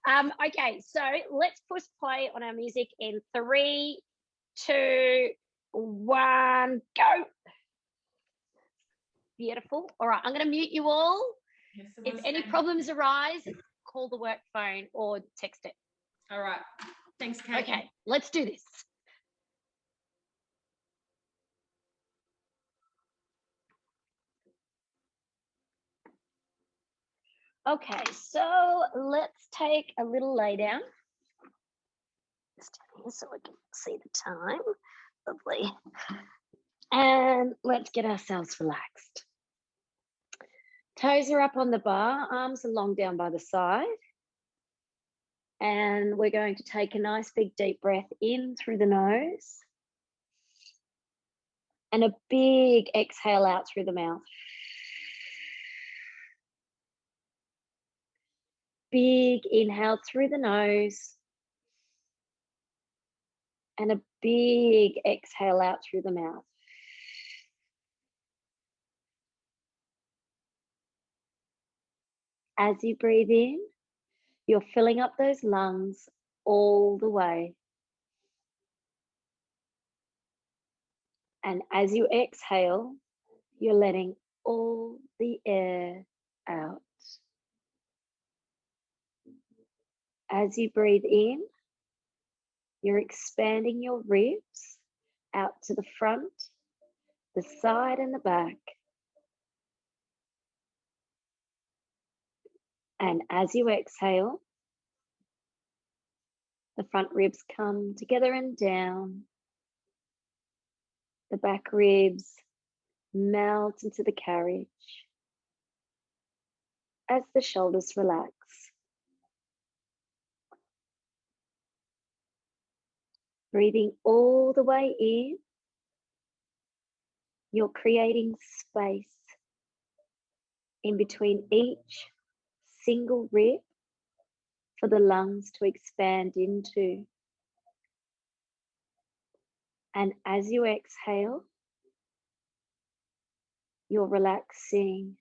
Okay, so let's push play on our music in 3, 2, 1, go. Beautiful. All right, I'm going to mute you all. If any problems arise, call the work phone or text it. All right. Thanks, Kate. Okay, let's do this. Okay, so let's take a little lay down. So we can see the time. Lovely. And let's get ourselves relaxed. Toes are up on the bar, arms are long down by the side. And we're going to take a nice big deep breath in through the nose. And a big exhale out through the mouth. Big inhale through the nose. And a big exhale out through the mouth. As you breathe in, you're filling up those lungs all the way. And as you exhale, you're letting all the air out. As you breathe in, you're expanding your ribs out to the front, the side and the back. And as you exhale, the front ribs come together and down. The back ribs melt into the carriage as the shoulders relax. Breathing all the way in, you're creating space in between each single rib for the lungs to expand into. And as you exhale, you're relaxing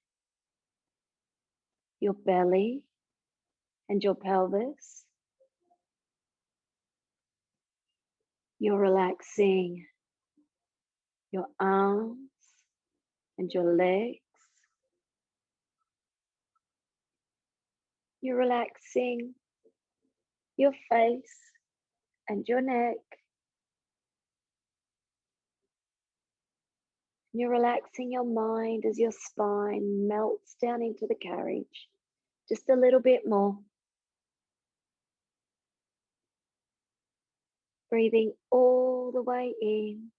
your belly and your pelvis. You're relaxing your arms and your legs. You're relaxing your face and your neck. You're relaxing your mind as your spine melts down into the carriage. Just a little bit more. Breathing all the way in.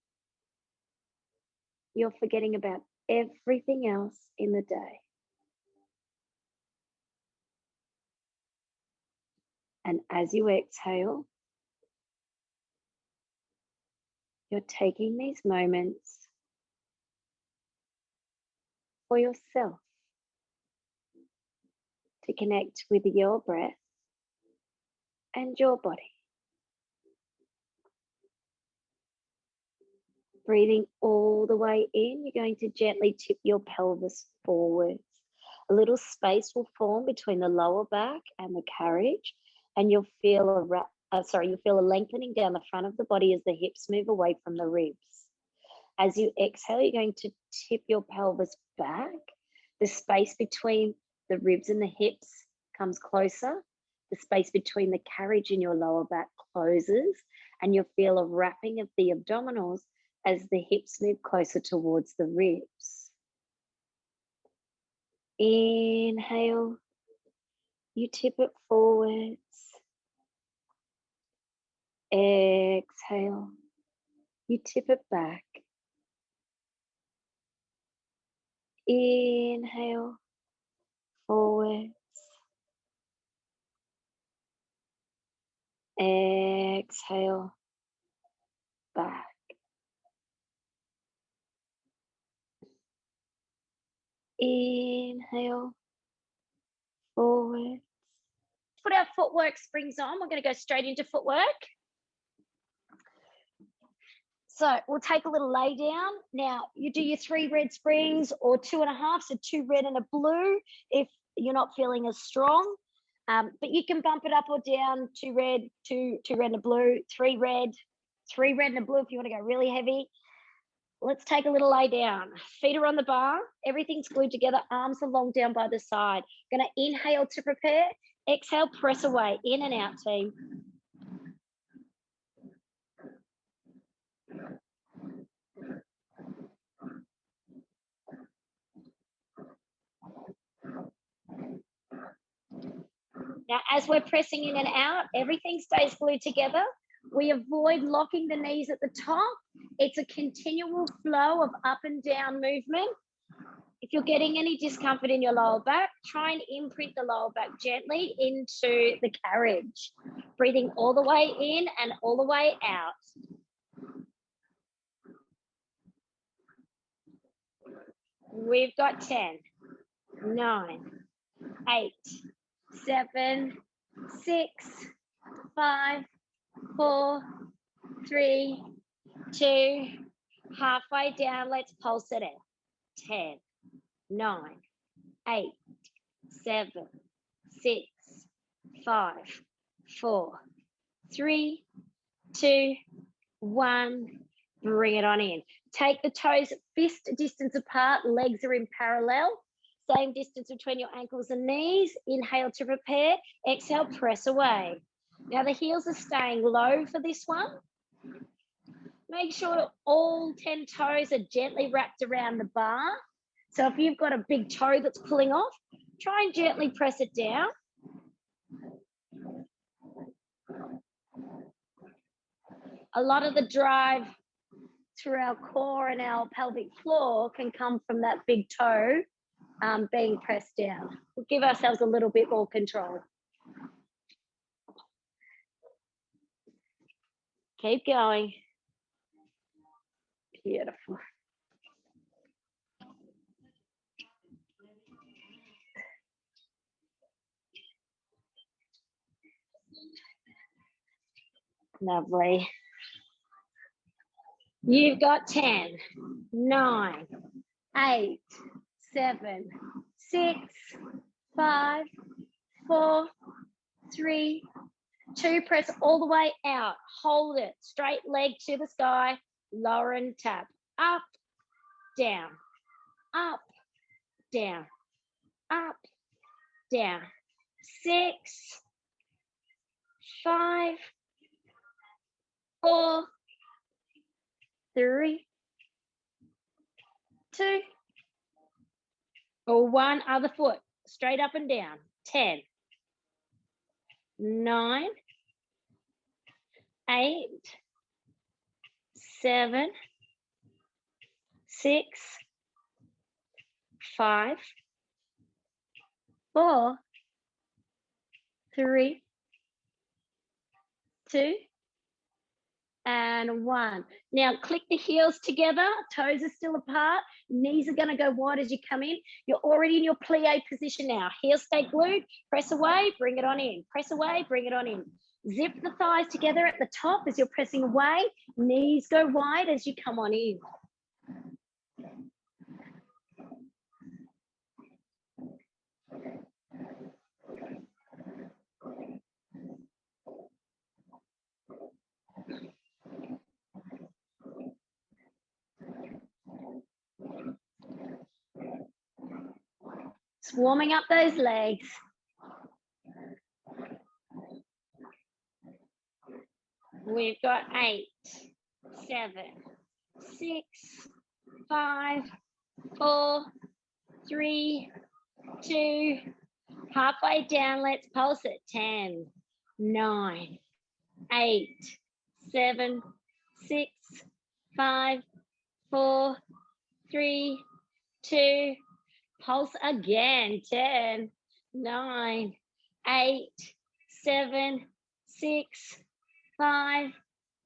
You're forgetting about everything else in the day. And as you exhale, you're taking these moments for yourself to connect with your breath and your body. Breathing all the way in, you're going to gently tip your pelvis forwards. A little space will form between the lower back and the carriage, and you'll feel a lengthening down the front of the body as the hips move away from the ribs. As you exhale, you're going to tip your pelvis back. The space between the ribs and the hips comes closer. The space between the carriage and your lower back closes, and you'll feel a wrapping of the abdominals as the hips move closer towards the ribs. Inhale, you tip it forwards. Exhale, you tip it back. Inhale, forwards. Exhale, back. Inhale, forwards. Put our footwork springs on. We're going to go straight into footwork. So we'll take a little lay down. Now you do your 3 red springs or 2.5, so 2 red and a blue if you're not feeling as strong. But you can bump it up or down, 2 red, 2 red and a blue, 3 red and a blue if you want to go really heavy. Let's take a little lay down. Feet are on the bar. Everything's glued together. Arms are long down by the side. Going to inhale to prepare. Exhale, press away. In and out, team. Now, as we're pressing in and out, everything stays glued together. We avoid locking the knees at the top. It's a continual flow of up and down movement. If you're getting any discomfort in your lower back, try and imprint the lower back gently into the carriage. Breathing all the way in and all the way out. We've got 10, 9, 8, 7, 6, 5, 4, 3, 2, halfway down. Let's pulse it out. 10, 9, 8, 7, 6, 5, 4, 3, 2, 1. Bring it on in. Take the toes fist distance apart. Legs are in parallel. Same distance between your ankles and knees. Inhale to prepare. Exhale, press away. Now the heels are staying low for this one. Make sure all 10 toes are gently wrapped around the bar. So if you've got a big toe that's pulling off, try and gently press it down. A lot of the drive through our core and our pelvic floor can come from that big toe being pressed down. We'll give ourselves a little bit more control. Keep going. Beautiful. Lovely. You've got 10, 9, 8, 7, 6, 5, 4, 3, 2. Press all the way out. Hold it. Straight leg to the sky. Lower and tap. Up, down, up, down, up, down. 6, 5, 4, 3, 2, or 1. Other foot. Straight up and down. 10, 9, 8, 7, 6, 5, 4, 3, 2, and 1. Now click the heels together, toes are still apart, knees are going to go wide as you come in. You're already in your plie position now. Heels stay glued, press away, bring it on in. Press away, bring it on in. Zip the thighs together at the top as you're pressing away. Knees go wide as you come on in. Just warming up those legs. We've got 8, 7, 6, 5, 4, 3, 2. Halfway down, let's pulse it. 10, 9, 8, 7, 6, 5, 4, 3, 2. Pulse again. 10, 9, 8, 7, 6, 5,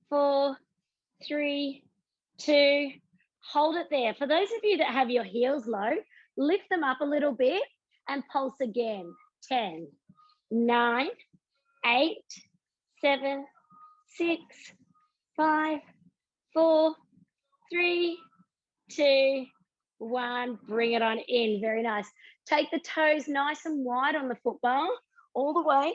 4, 3, 2. Hold it there. For those of you that have your heels low, lift them up a little bit and pulse again. 10, 9, 8, 7, 6, 5, 4, 3, 2, 1. Bring it on in. Very nice. Take the toes nice and wide on the football, all the way.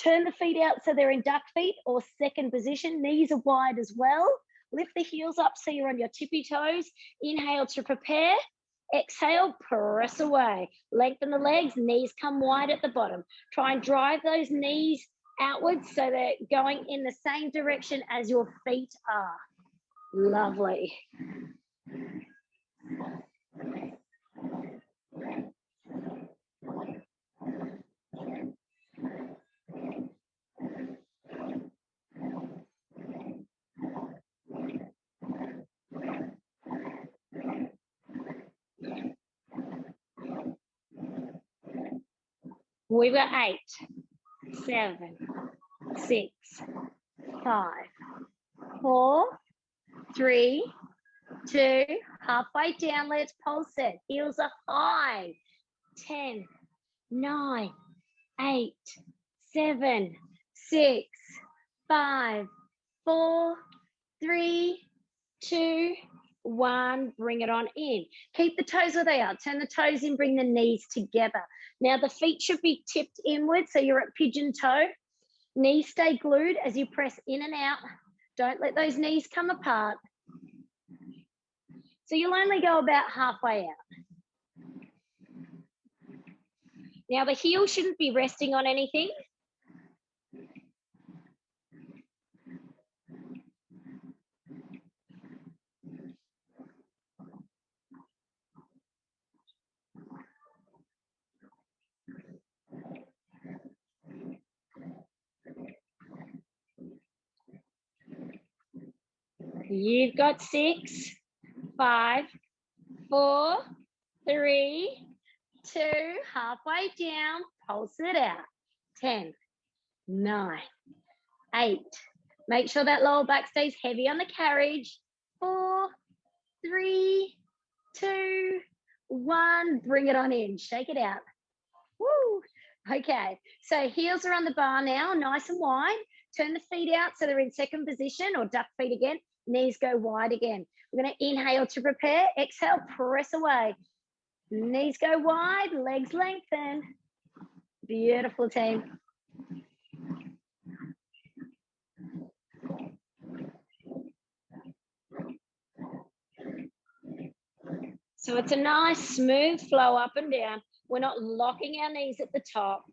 Turn the feet out so they're in duck feet or second position. Knees are wide as well. Lift the heels up so you're on your tippy toes. Inhale to prepare. Exhale, press away. Lengthen the legs, knees come wide at the bottom. Try and drive those knees outwards so they're going in the same direction as your feet are. Lovely. We've got 8, 7, 6, 5, 4, 3, 2, halfway down, let's pulse it. Heels are high. 10, 9, 8, 7, 6, 5, 4, 3, 2, 1. Bring it on in. Keep the toes where they are. Turn the toes in, bring the knees together. Now the feet should be tipped inward, so you're at pigeon toe. Knees stay glued as you press in and out. Don't let those knees come apart. So you'll only go about halfway out. Now the heel shouldn't be resting on anything. You've got 6, 5, 4, 3, 2, halfway down, pulse it out. 10, 9, 8. Make sure that lower back stays heavy on the carriage. 4, 3, 2, 1. Bring it on in. Shake it out. Woo. Okay, so heels are on the bar now, nice and wide. Turn the feet out so they're in second position or duck feet again. Knees go wide again. We're going to inhale to prepare. Exhale, press away. Knees go wide, legs lengthen. Beautiful, team. So it's a nice smooth flow up and down. We're not locking our knees at the top.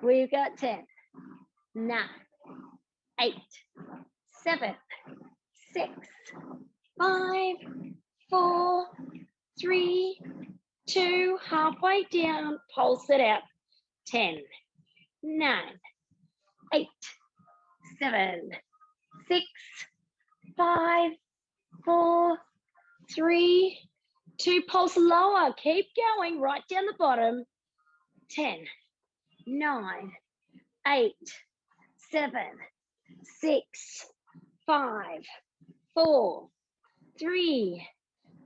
We've got 10, 9, 8, 7, 6, 5, 4, 3, 2, halfway down, pulse it out. 10, 9, 8, 7, 6, 5, 4, 3, 2, pulse lower. Keep going right down the bottom. 10, 9, 8, 7, 6, 5, 4, 3,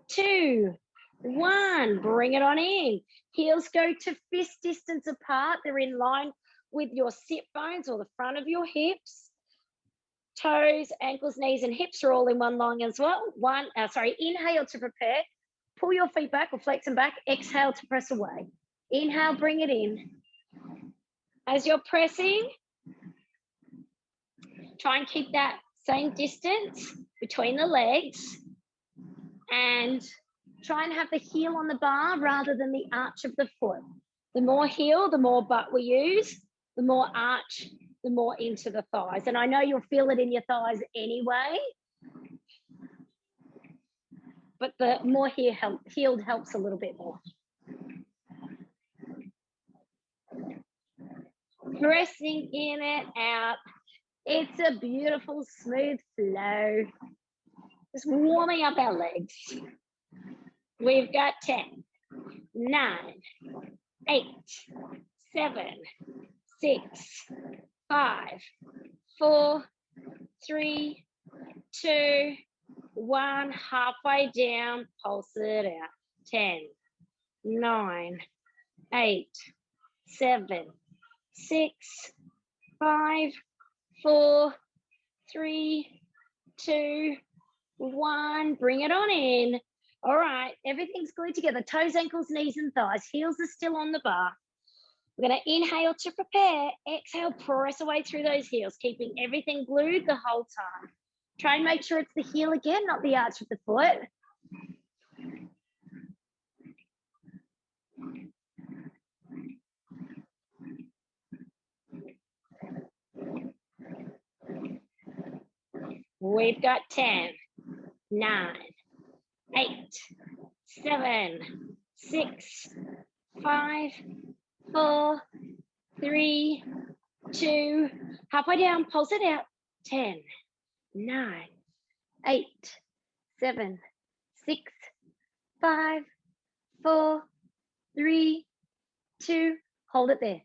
2, 1. Bring it on in. Heels go to fist distance apart. They're in line with your sit bones or the front of your hips. Toes, ankles, knees, and hips are all in one line as well. Inhale to prepare. Pull your feet back or flex them back. Exhale to press away. Inhale, bring it in. As you're pressing, try and keep that same distance between the legs and try and have the heel on the bar rather than the arch of the foot. The more heel, the more butt we use, the more arch, the more into the thighs. And I know you'll feel it in your thighs anyway, but the more heeled helps a little bit more. Pressing in and out. It's a beautiful, smooth flow. Just warming up our legs. We've got 10, 9, 8, 7, 6, 5, 4, 3, 2, 1. Halfway down, pulse it out. 10, 9, 8, 7, 6, 5, 4, 3, 2, 1. Bring it on in. All right, everything's glued together. Toes, ankles, knees, and thighs. Heels are still on the bar. We're going to inhale to prepare. Exhale, press away through those heels, keeping everything glued the whole time. Try and make sure it's the heel again, not the arch of the foot. We've got 10, 9, 8, 7, 6, 5, 4, 3, 2, halfway down, pulse it out. 10, 9, 8, 7, 6, 5, 4, 3, 2, hold it there.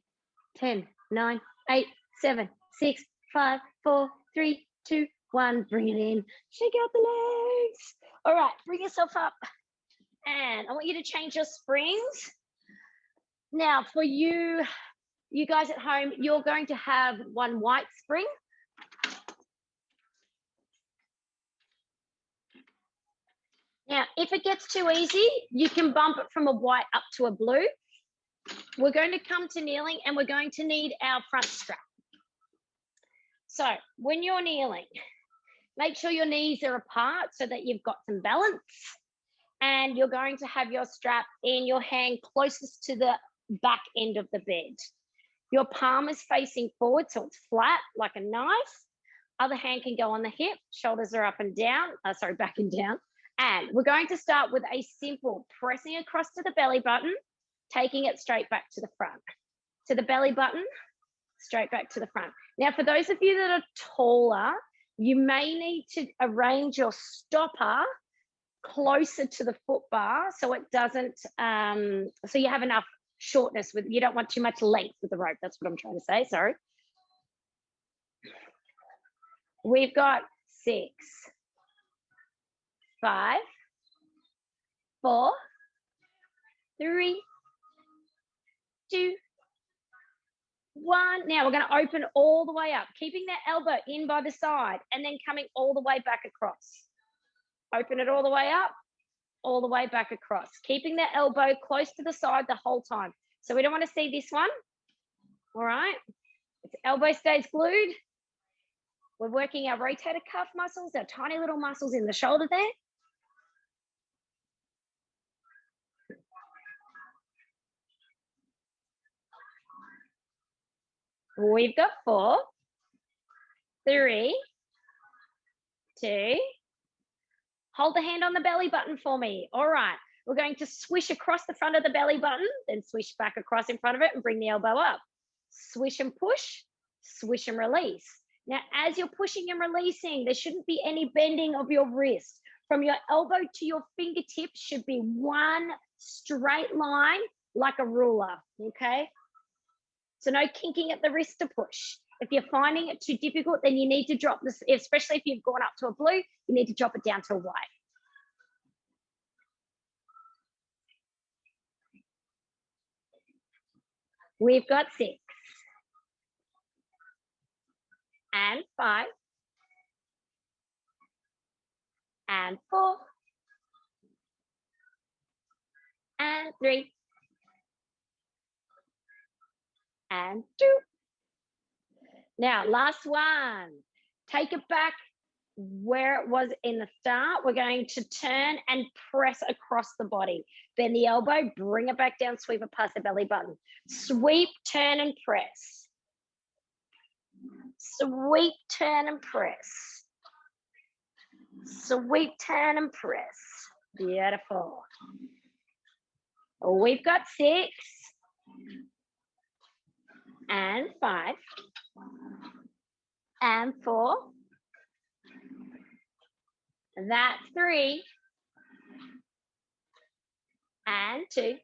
10, 9, 8, 7, 6, 5, 4, 3, 2, 1. Bring it in. Shake out the legs. All right, bring yourself up. And I want you to change your springs. Now, for you guys at home, you're going to have one white spring. Now, if it gets too easy, you can bump it from a white up to a blue. We're going to come to kneeling and we're going to need our front strap. So when you're kneeling, make sure your knees are apart so that you've got some balance. And you're going to have your strap in your hand closest to the back end of the bed. Your palm is facing forward, so it's flat like a knife. Other hand can go on the hip, shoulders are up and down, back and down. And we're going to start with a simple pressing across to the belly button, taking it straight back to the front. To the belly button, straight back to the front. Now, for those of you that are taller, you may need to arrange your stopper closer to the foot bar so it doesn't, so you have enough shortness with, you don't want too much length with the rope. That's what I'm trying to say, sorry. We've got 6, 5, 4, 3, 2, 1. Now we're going to open all the way up, keeping that elbow in by the side and then coming all the way back across. Open it all the way up, all the way back across, keeping that elbow close to the side the whole time. So we don't want to see this one. All right. Its elbow stays glued. We're working our rotator cuff muscles, our tiny little muscles in the shoulder there. We've got 4, 3, 2. Hold the hand on the belly button for me. All right. We're going to swish across the front of the belly button, then swish back across in front of it and bring the elbow up. Swish and push, swish and release. Now, as you're pushing and releasing, there shouldn't be any bending of your wrist. From your elbow to your fingertips should be one straight line like a ruler, okay? So no kinking at the wrist to push. If you're finding it too difficult, then you need to drop this, especially if you've gone up to a blue, you need to drop it down to a white. We've got 6 and 5 and 4 and 3 and 2. Now, last one. Take it back where it was in the start. We're going to turn and press across the body. Bend the elbow, bring it back down, sweep it past the belly button. Sweep, turn, and press. Sweep, turn, and press. Sweep, turn, and press. Beautiful. We've got 6 and 5 and 4. That's 3 and 2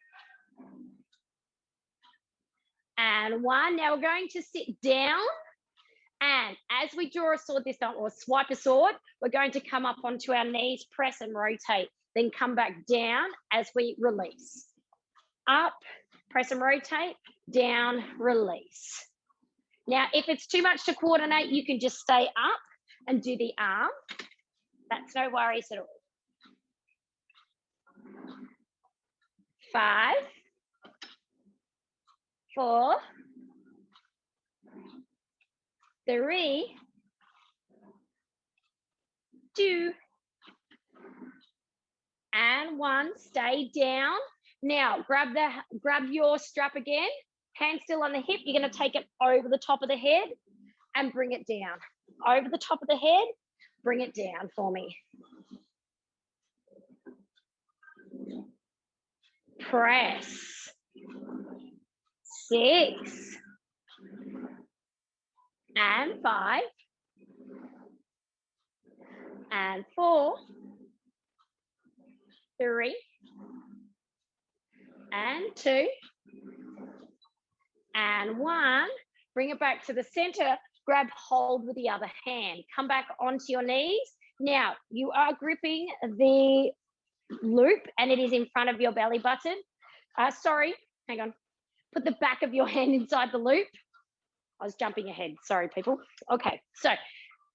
and 1. Now we're going to sit down, and as we draw a sword this time, or swipe a sword, we're going to come up onto our knees, press and rotate, then come back down as we release. Up, press and rotate, down, release. Now, if it's too much to coordinate, you can just stay up and do the arm. That's no worries at all. 5, 4, 3, 2, and 1. Stay down. Now grab your strap again. Hand still on the hip. You're going to take it over the top of the head and bring it down. Over the top of the head, bring it down for me. Press. 6 and 5 and 4, 3 and 2 and 1. Bring it back to the center. Grab hold with the other hand. Come back onto your knees. Now, you are gripping the loop and it is in front of your belly button. Sorry, hang on. Put the back of your hand inside the loop. I was jumping ahead. Sorry, people. Okay, so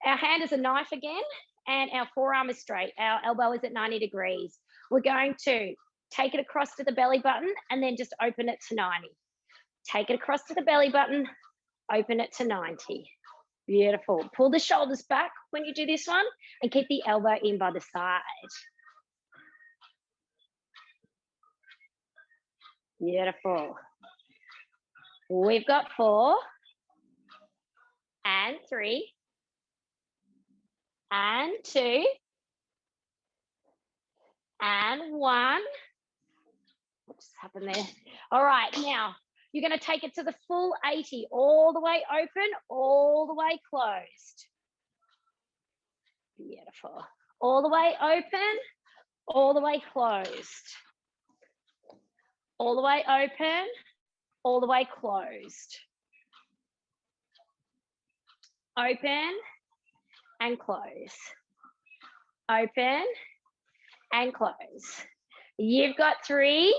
our hand is a knife again and our forearm is straight. Our elbow is at 90 degrees. We're going to take it across to the belly button and then just open it to 90. Take it across to the belly button, open it to 90. Beautiful. Pull the shoulders back when you do this one and keep the elbow in by the side. Beautiful. We've got 4 and 3 and 2 and 1. What just happened there? All right, now you're going to take it to the full 80, all the way open, all the way closed. Beautiful. All the way open, all the way closed. All the way open, all the way closed. Open and close. Open and close. You've got 3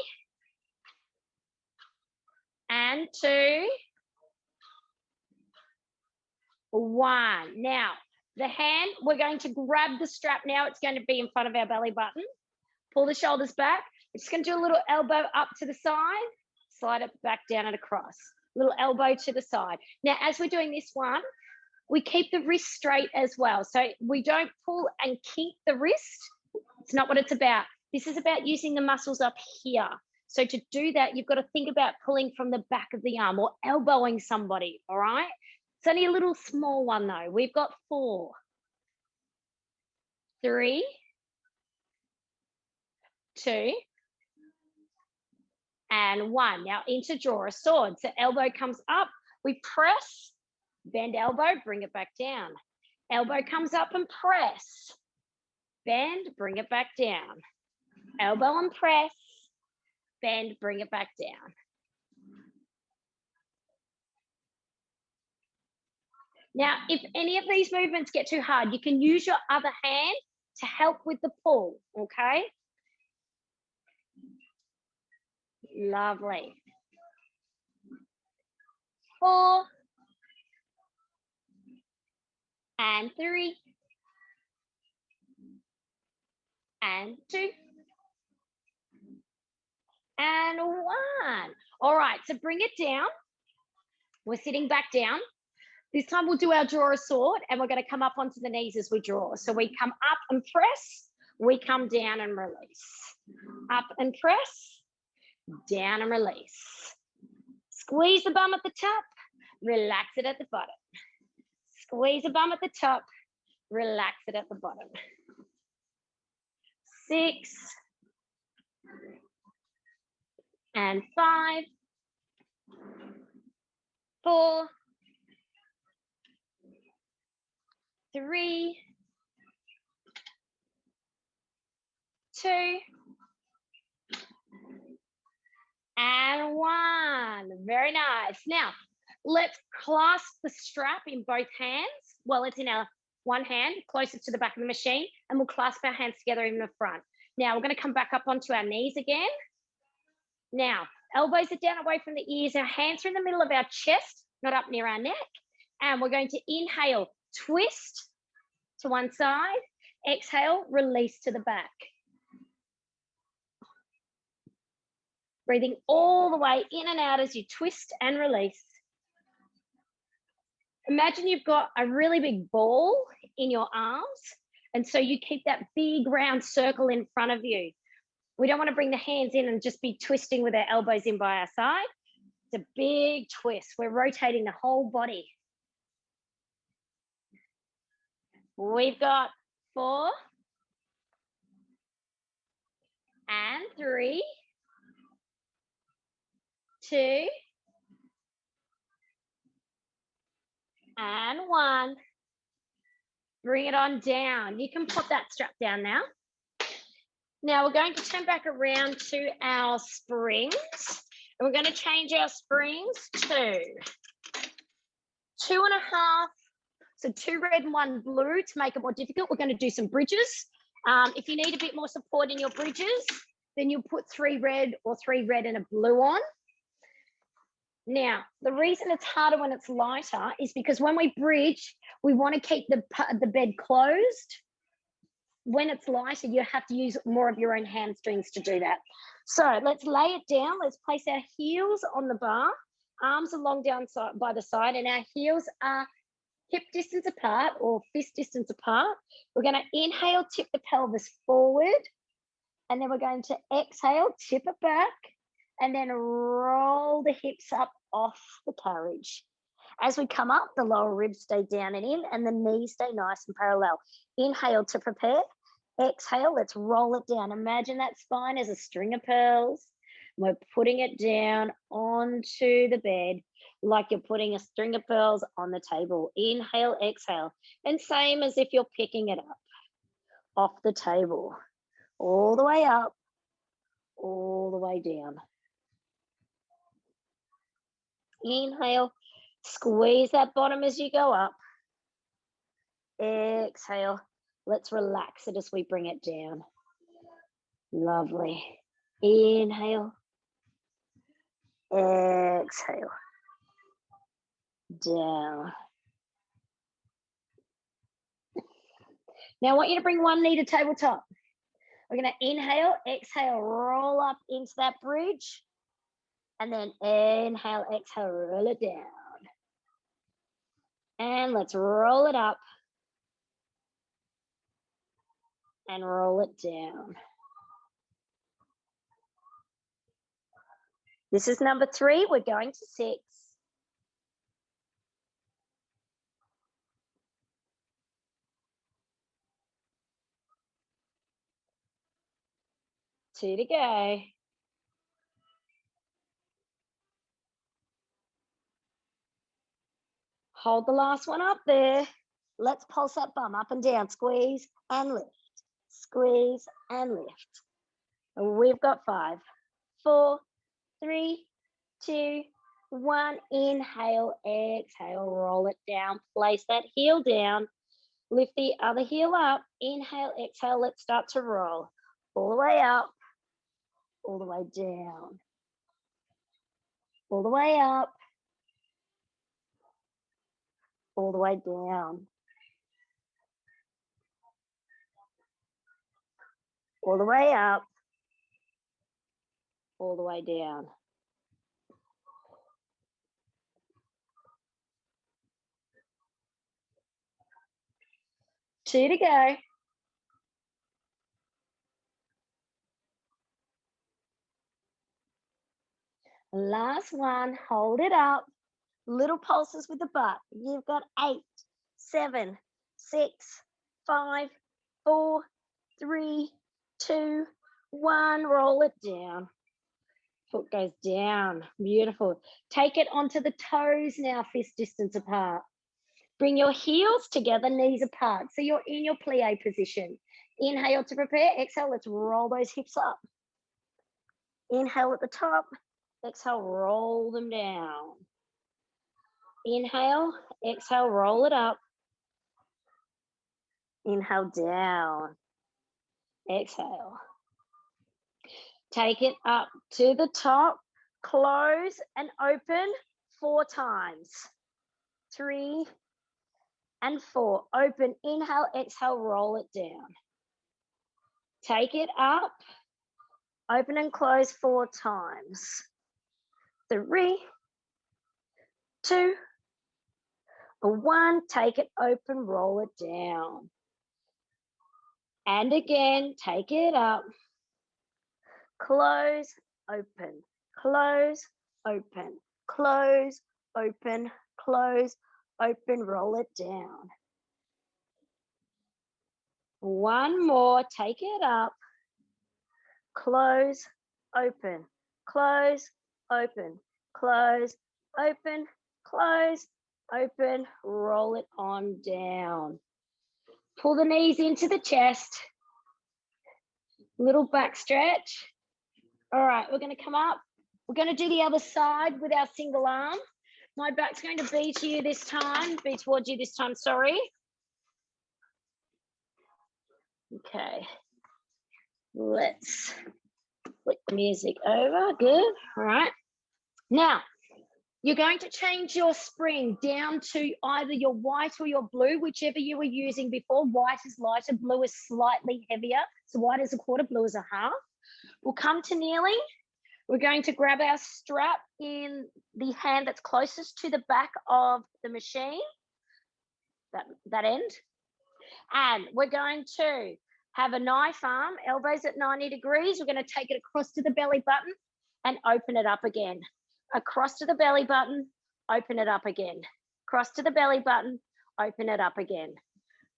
and 2, 1. Now, the hand, we're going to grab the strap now. It's going to be in front of our belly button. Pull the shoulders back. We're just going to do a little elbow up to the side, slide it back down and across. Little elbow to the side. Now, as we're doing this one, we keep the wrist straight as well. So we don't pull and kink the wrist. It's not what it's about. This is about using the muscles up here. So to do that, you've got to think about pulling from the back of the arm or elbowing somebody, all right? It's only a little small one though. We've got 4, 3, 2, and 1. Now into draw a sword. So elbow comes up, we press, bend elbow, bring it back down. Elbow comes up and press. Bend, bring it back down. Elbow and press. Bend, bring it back down. Now, if any of these movements get too hard, you can use your other hand to help with the pull, okay? Lovely. 4 and 3 and 2 and 1. All right, so bring it down. We're sitting back down. This time we'll do our draw a sword and we're going to come up onto the knees as we draw. So we come up and press, we come down and release. Up and press, down and release. Squeeze the bum at the top, relax it at the bottom. Squeeze the bum at the top, relax it at the bottom. 6 and 5, 4, 3, 2, and 1. Very nice. Now, let's clasp the strap in both hands. Well, it's in our one hand, closest to the back of the machine, and we'll clasp our hands together in the front. Now, we're going to come back up onto our knees again. Now, elbows are down away from the ears. Our hands are in the middle of our chest, not up near our neck. And we're going to inhale, twist to one side. Exhale, release to the back. Breathing all the way in and out as you twist and release. Imagine you've got a really big ball in your arms, and so you keep that big round circle in front of you. We don't want to bring the hands in and just be twisting with our elbows in by our side. It's a big twist. We're rotating the whole body. We've got 4 and 3, 2 and 1. Bring it on down. You can pop that strap down now. Now we're going to turn back around to our springs, and we're going to change our springs to 2.5. So 2 red and 1 blue to make it more difficult. We're going to do some bridges. If you need a bit more support in your bridges, then you'll put 3 red or 3 red and a blue on. Now, the reason it's harder when it's lighter is because when we bridge, we want to keep the bed closed. When it's lighter, you have to use more of your own hamstrings to do that. So let's lay it down. Let's place our heels on the bar, arms along down by the side, and our heels are hip distance apart or fist distance apart. We're going to inhale, tip the pelvis forward, and then we're going to exhale, tip it back, and then roll the hips up off the carriage. As we come up, the lower ribs stay down and in, and the knees stay nice and parallel. Inhale to prepare. Exhale, let's roll it down. Imagine that spine as a string of pearls. We're putting it down onto the bed like you're putting a string of pearls on the table. Inhale, exhale. And same as if you're picking it up off the table. All the way up, all the way down. Inhale, squeeze that bottom as you go up. Exhale, let's relax it as we bring it down. Lovely. Inhale, exhale, down. Now I want you to bring 1 knee to tabletop. We're going to inhale, exhale, roll up into that bridge. And then inhale, exhale, roll it down. And let's roll it up. And roll it down. This is number 3. We're going to 6. Two to go. Hold the last one up there. Let's pulse that bum up and down. Squeeze and lift. Squeeze and lift. And we've got 5, 4, 3, 2, 1. Inhale, exhale, roll it down. Place that heel down. Lift the other heel up. Inhale, exhale. Let's start to roll. All the way up. All the way down. All the way up. All the way down. All the way up. All the way down. Two to go. Last one, hold it up. Little pulses with the butt. You've got 8, 7, 6, 5, 4, 3, 2, 1. Roll it down. Foot goes down. Beautiful. Take it onto the toes now, fist distance apart. Bring your heels together, knees apart. So you're in your plie position. Inhale to prepare. Exhale, let's roll those hips up. Inhale at the top. Exhale, roll them down. Inhale, exhale, roll it up. Inhale, down. Exhale. Take it up to the top. Close and open 4 times. 3 and 4. Open, inhale, exhale, roll it down. Take it up. Open and close 4 times. 3, 2, 1. Take it open, roll it down. And again, take it up. Close, open, close, open, close, open, close, open, roll it down. 1 more, take it up. Close, open, close, open, close, open, close, open, roll it on down. Pull the knees into the chest. Little back stretch. All right, we're going to come up. We're going to do the other side with our single arm. My back's going to be to you this time, be towards you this time, sorry. Okay. Let's flick the music over. Good. All right. Now, you're going to change your spring down to either your white or your blue, whichever you were using before. White is lighter, blue is slightly heavier. So white is a quarter, blue is a half. We'll come to kneeling. We're going to grab our strap in the hand that's closest to the back of the machine, that end. And we're going to have a knife arm, elbows at 90 degrees. We're going to take it across to the belly button and open it up again. Across to the belly button, open it up again. Cross to the belly button, open it up again.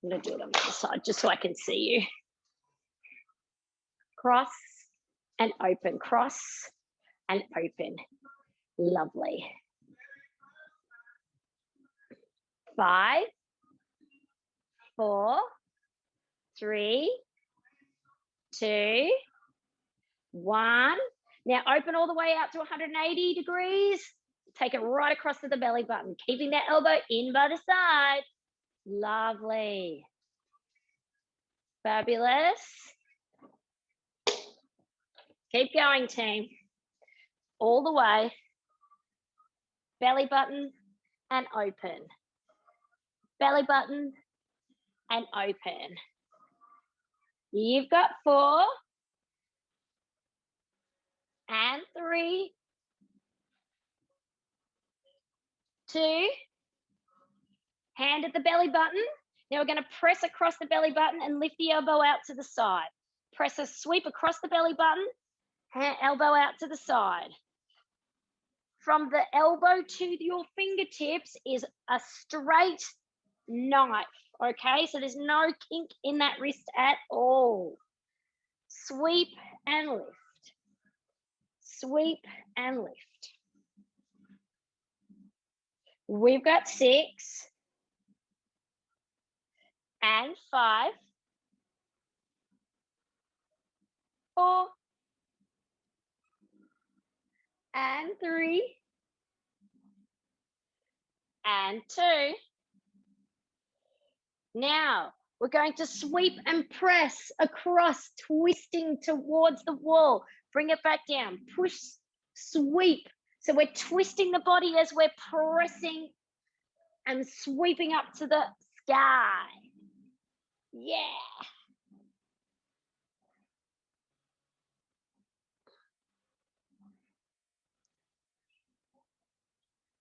I'm going to do it on the other side just so I can see you. Cross and open, cross and open. Lovely. 5, 4, 3, 2, 1. Now open all the way out to 180 degrees. Take it right across to the belly button, keeping that elbow in by the side. Lovely. Fabulous. Keep going, team. All the way. Belly button and open. Belly button and open. You've got 4 and 3, 2, hand at the belly button. Now we're going to press across the belly button and lift the elbow out to the side. Press a sweep across the belly button, elbow out to the side. From the elbow to your fingertips is a straight knife, okay? So there's no kink in that wrist at all. Sweep and lift. Sweep and lift. We've got 6 and 5, 4 and 3 and 2. Now we're going to sweep and press across, twisting towards the wall. Bring it back down. Push, sweep. So we're twisting the body as we're pressing and sweeping up to the sky. Yeah.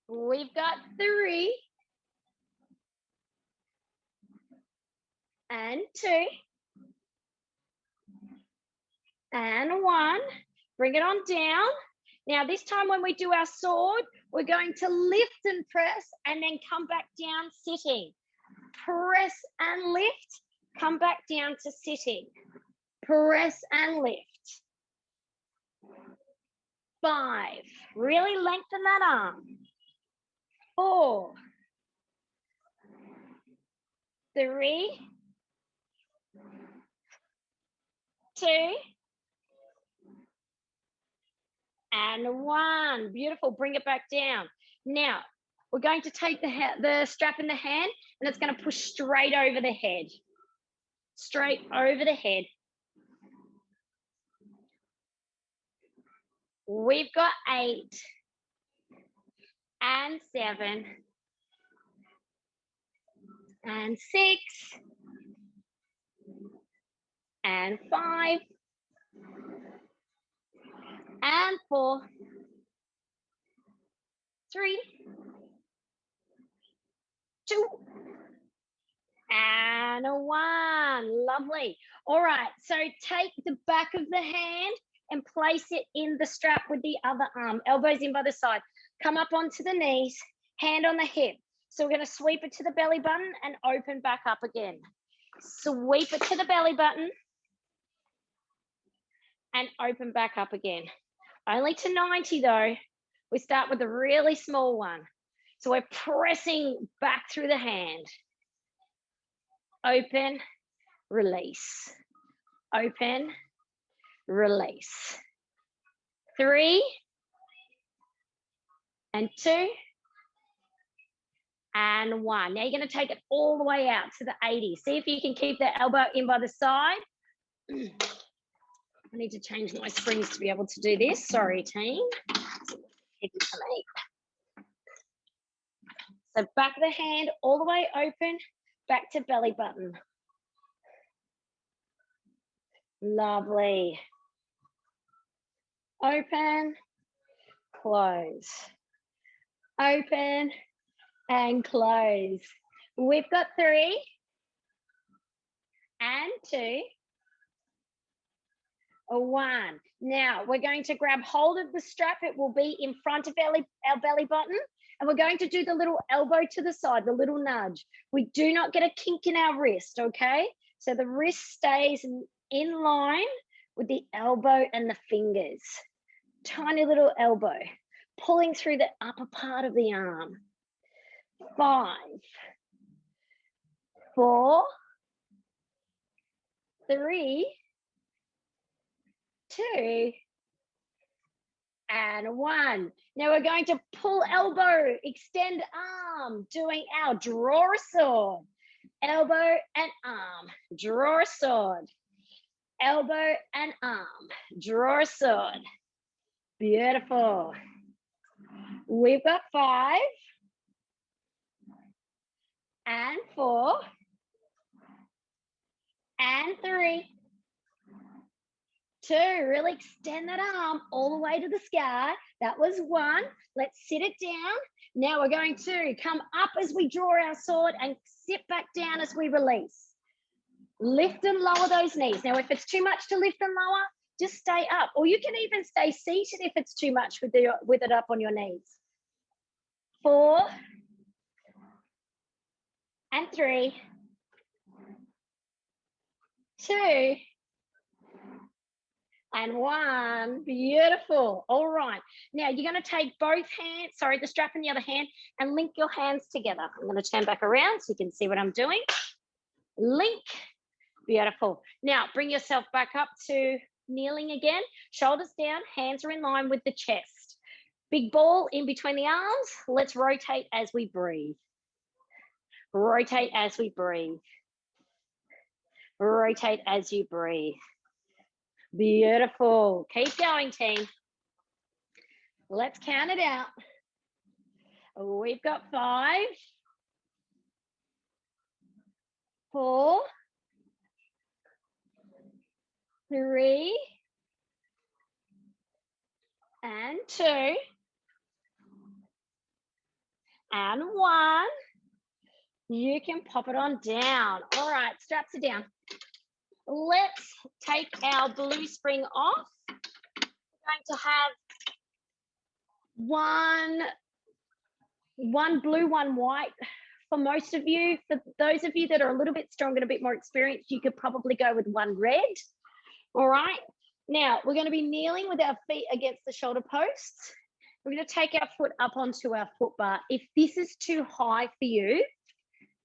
We've got 3 and 2 and 1. Bring it on down. Now this time when we do our sword, we're going to lift and press and then come back down sitting. Press and lift, come back down to sitting. Press and lift. 5, really lengthen that arm. 4, 3, 2, and 1. Beautiful. Bring it back down. Now, we're going to take the strap in the hand and it's going to push straight over the head. Straight over the head. We've got 8 and 7 and 6 and 5 and 4, 3, 2, and 1. Lovely. All right, so take the back of the hand and place it in the strap with the other arm, elbows in by the side. Come up onto the knees, hand on the hip. So we're going to sweep it to the belly button and open back up again. Sweep it to the belly button and open back up again. Only to 90 though. We start with a really small one. So we're pressing back through the hand. Open, release. Open, release. 3, and 2, and 1. Now you're going to take it all the way out to the 80. See if you can keep that elbow in by the side. I need to change my springs to be able to do this. Sorry, team. Hidden for me. So back of the hand all the way open, back to belly button. Lovely. Open, close. Open and close. We've got 3 and 2, 1. Now we're going to grab hold of the strap. It will be in front of our belly button. And we're going to do the little elbow to the side, the little nudge. We do not get a kink in our wrist, okay? So the wrist stays in line with the elbow and the fingers. Tiny little elbow, pulling through the upper part of the arm. 5, 4, 3, 2, and 1. Now we're going to pull elbow, extend arm, doing our draw a sword. Elbow and arm, draw a sword. Elbow and arm, draw a sword. Beautiful. We've got 5 and 4 and 3, 2. Really extend that arm all the way to the sky. That was 1. Let's sit it down. Now we're going to come up as we draw our sword and sit back down as we release. Lift and lower those knees. Now, if it's too much to lift and lower, just stay up. Or you can even stay seated if it's too much with it up on your knees. 4 and 3, 2, and 1. Beautiful. All right. Now you're going to take both hands, the strap in the other hand, and link your hands together. I'm going to turn back around so you can see what I'm doing. Link. Beautiful. Now bring yourself back up to kneeling again. Shoulders down, hands are in line with the chest. Big ball in between the arms. Let's rotate as we breathe. Rotate as we breathe. Rotate as you breathe. Beautiful. Keep going, team. Let's count it out. We've got 5, 4, 3, and 2, and 1. You can pop it on down. All right, straps are down. Let's take our blue spring off. We're going to have one blue, one white. For most of you, for those of you that are a little bit stronger and a bit more experienced, you could probably go with one red. All right. Now we're going to be kneeling with our feet against the shoulder posts. We're going to take our foot up onto our foot bar. If this is too high for you,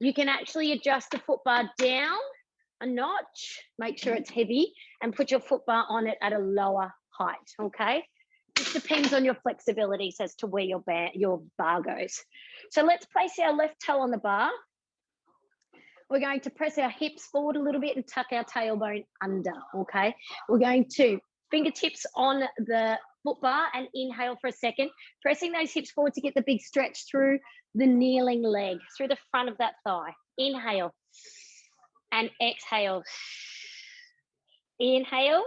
you can actually adjust the foot bar down a notch, make sure it's heavy, and put your foot bar on it at a lower height, okay? It depends on your flexibilities as to where your bar goes. So let's place our left toe on the bar. We're going to press our hips forward a little bit and tuck our tailbone under, okay? We're going to fingertips on the foot bar and inhale for a second, pressing those hips forward to get the big stretch through the kneeling leg, through the front of that thigh. Inhale and exhale. Inhale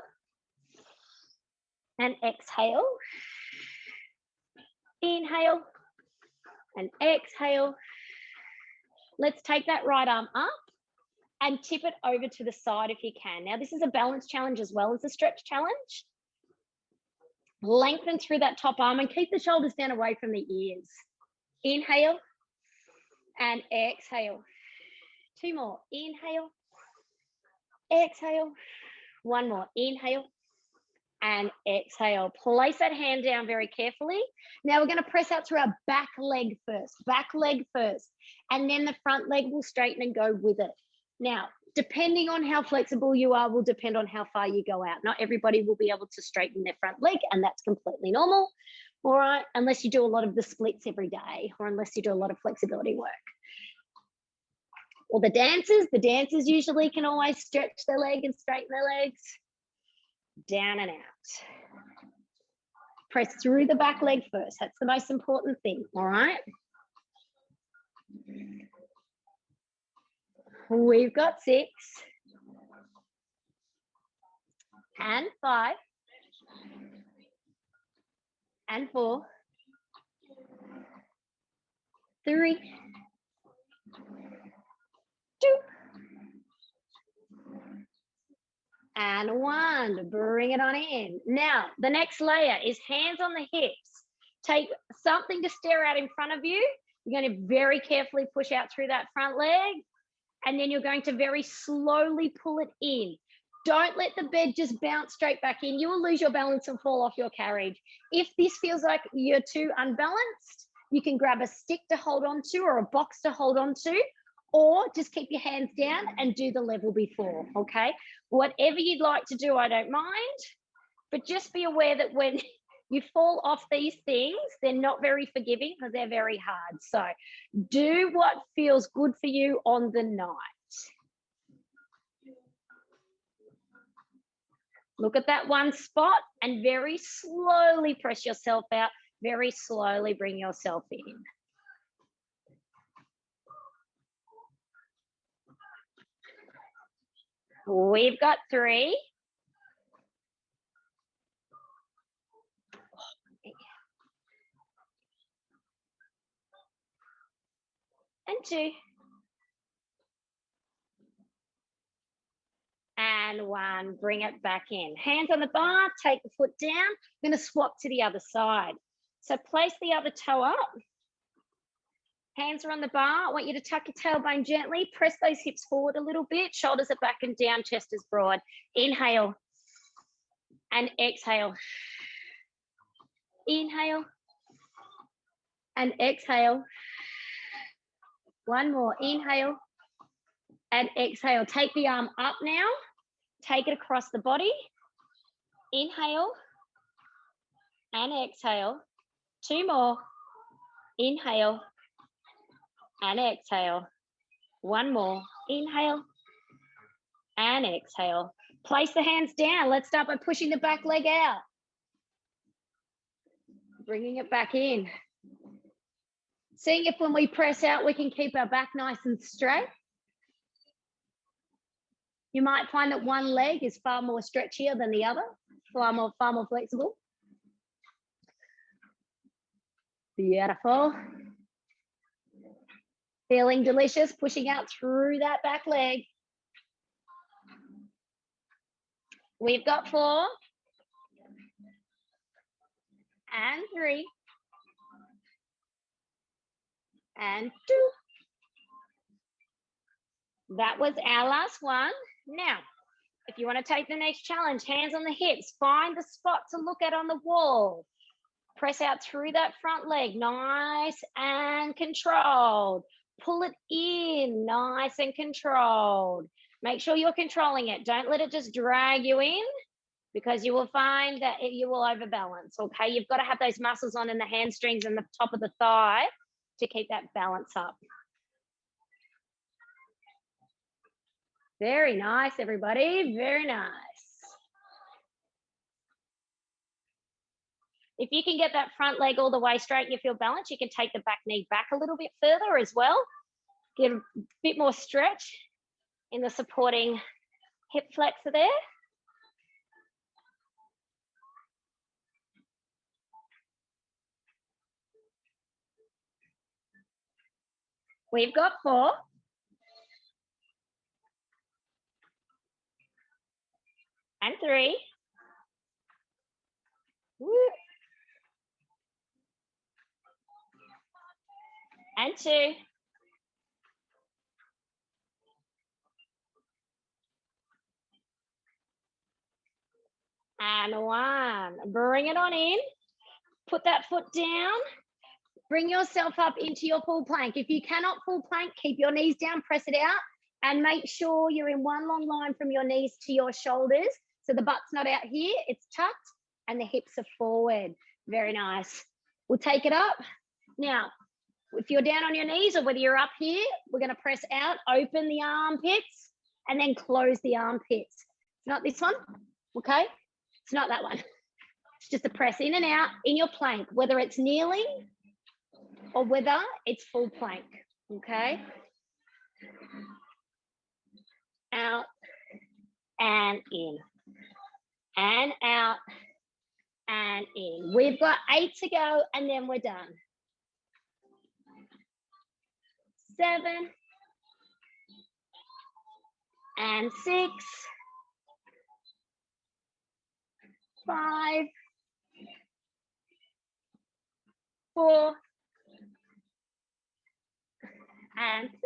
and exhale. Inhale and exhale. Let's take that right arm up and tip it over to the side if you can. Now, this is a balance challenge as well as a stretch challenge. Lengthen through that top arm and keep the shoulders down away from the ears. Inhale and exhale. 2 more. Inhale, exhale. 1 more. Inhale and exhale. Place that hand down very carefully. Now we're going to press out through our back leg first, and then the front leg will straighten and go with it. Now, depending on how flexible you are will depend on how far you go out. Not everybody will be able to straighten their front leg, and that's completely normal, all right, unless you do a lot of the splits every day or unless you do a lot of flexibility work. Or the dancers usually can always stretch their leg and straighten their legs. Down and out. Press through the back leg first. That's the most important thing, all right? We've got 6 and 5 and 4, 3, 2, and 1. Bring it on in. Now, the next layer is hands on the hips. Take something to stare at in front of you. You're going to very carefully push out through that front leg, and then you're going to very slowly pull it in. Don't let the bed just bounce straight back in. You will lose your balance and fall off your carriage. If this feels like you're too unbalanced, you can grab a stick to hold on to or a box to hold on to, or just keep your hands down and do the level before, okay? Whatever you'd like to do, I don't mind, but just be aware that when you fall off these things, they're not very forgiving because they're very hard. So do what feels good for you on the night. Look at that one spot and very slowly press yourself out. Very slowly bring yourself in. We've got 3. And 2. And 1. Bring it back in. Hands on the bar, take the foot down. I'm going to swap to the other side. So place the other toe up. Hands are on the bar. I want you to tuck your tailbone gently. Press those hips forward a little bit. Shoulders are back and down, chest is broad. Inhale and exhale. Inhale and exhale. 1 more. Inhale and exhale. Take the arm up now. Take it across the body. Inhale and exhale. 2 more. Inhale and exhale. 1 more. Inhale and exhale. Place the hands down. Let's start by pushing the back leg out. Bringing it back in. Seeing if when we press out, we can keep our back nice and straight. You might find that one leg is far more stretchier than the other, far more flexible. Beautiful. Feeling delicious, pushing out through that back leg. We've got 4 and 3 and 2. That was our last one. Now, if you want to take the next challenge, hands on the hips, find the spot to look at on the wall. Press out through that front leg, nice and controlled. Pull it in, nice and controlled. Make sure you're controlling it. Don't let it just drag you in, because you will find that you will overbalance, okay? You've got to have those muscles on in the hamstrings and the top of the thigh to keep that balance up. Very nice, everybody. Very nice. If you can get that front leg all the way straight and you feel balanced, you can take the back knee back a little bit further as well. Get a bit more stretch in the supporting hip flexor there. We've got 4. And 3. Woo. And 2. And 1. Bring it on in. Put that foot down. Bring yourself up into your full plank. If you cannot full plank, keep your knees down, press it out, and make sure you're in one long line from your knees to your shoulders. So the butt's not out here, it's tucked, and the hips are forward. Very nice. We'll take it up. Now, if you're down on your knees or whether you're up here, we're going to press out, open the armpits, and then close the armpits. It's not this one, okay? It's not that one. It's just a press in and out in your plank, whether it's kneeling or whether it's full plank, okay? Out and in, and out and in. We've got 8 to go and then we're done. 7 and 6, 5, 4 and 3,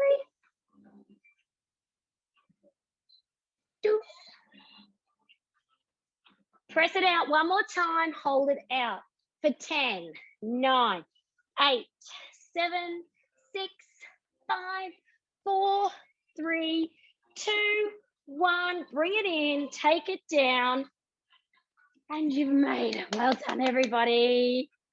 2. Press it out one more time, hold it out for 10, 9, 8, 7, 6, 5, 4, 3, 2, 1. Bring it in, take it down, and you've made it. Well done, everybody.